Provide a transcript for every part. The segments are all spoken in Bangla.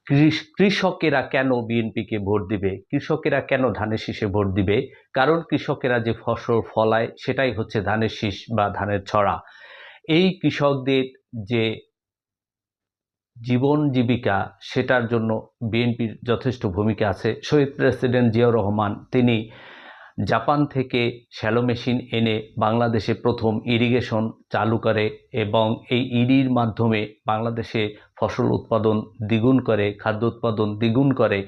কৃষকেরা কেন বিএনপিকে ভোট দিবে, কৃষকেরা কেন ধানের শীষে ভোট দিবে? কারণ কৃষকেরা যে ফসল ফলায় সেটাই হচ্ছে ধানের শীষ বা ধানের ছড়া। এই কৃষকদের যে জীবন জীবিকা, সেটার জন্য বিএনপির যথেষ্ট ভূমিকা আছে। শহীদ প্রেসিডেন্ট জিয়াউর রহমান তিনি জাপান থেকে শ্যালো মেশিন এনে বাংলাদেশে প্রথম ইরিগেশন চালু করে এবং এই ইরির মাধ্যমে বাংলাদেশে ফসল উৎপাদন দ্বিগুণ করে, খাদ্য উৎপাদন দ্বিগুণ করে।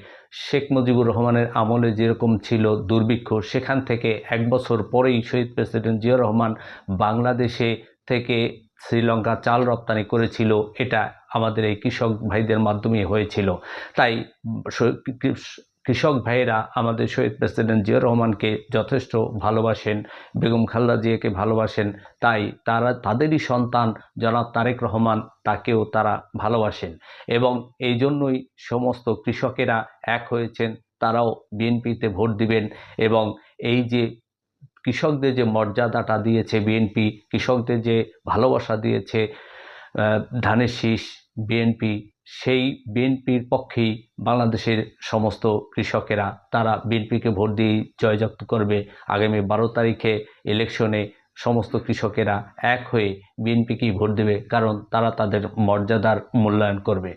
শেখ মুজিবুর রহমানের আমলে যেরকম ছিল দুর্ভিক্ষ, সেখান থেকে এক বছর পরেই শহীদ প্রেসিডেন্ট জিয়াউর রহমান বাংলাদেশে থেকে শ্রীলঙ্কা চাল রপ্তানি করেছিল। এটা আমাদের এই কৃষক ভাইদের মাধ্যমে হয়েছিল। তাই কৃষক ভাইয়েরা আমাদের শহীদ প্রেসিডেন্ট জিয়াউর রহমানকে যথেষ্ট ভালোবাসেন, বেগম খালেদা জিয়াকে ভালোবাসেন। তাই তাদেরই সন্তান জনাব তারেক রহমান, তাকেও তারা ভালোবাসেন এবং এই জন্যই সমস্ত কৃষকেরা এক হয়েছেন, তারাও বিএনপিতে ভোট দিবেন। এবং এই যে কৃষকদের যে মর্যাদাটা দিয়েছে বিএনপি, কৃষকদের যে ভালোবাসা দিয়েছে ধানের শীষ বিএনপি, সেই বিএনপির পক্ষেই বাংলাদেশের সমস্ত কৃষকেরা তারা বিএনপিকে ভোট দিয়ে জয়যুক্ত করবে। আগামী 12 তারিখে ইলেকশনে সমস্ত কৃষকেরা এক হয়ে বিএনপিকেই ভোট দেবে, কারণ তারা তাদের মর্যাদার মূল্যায়ন করবে।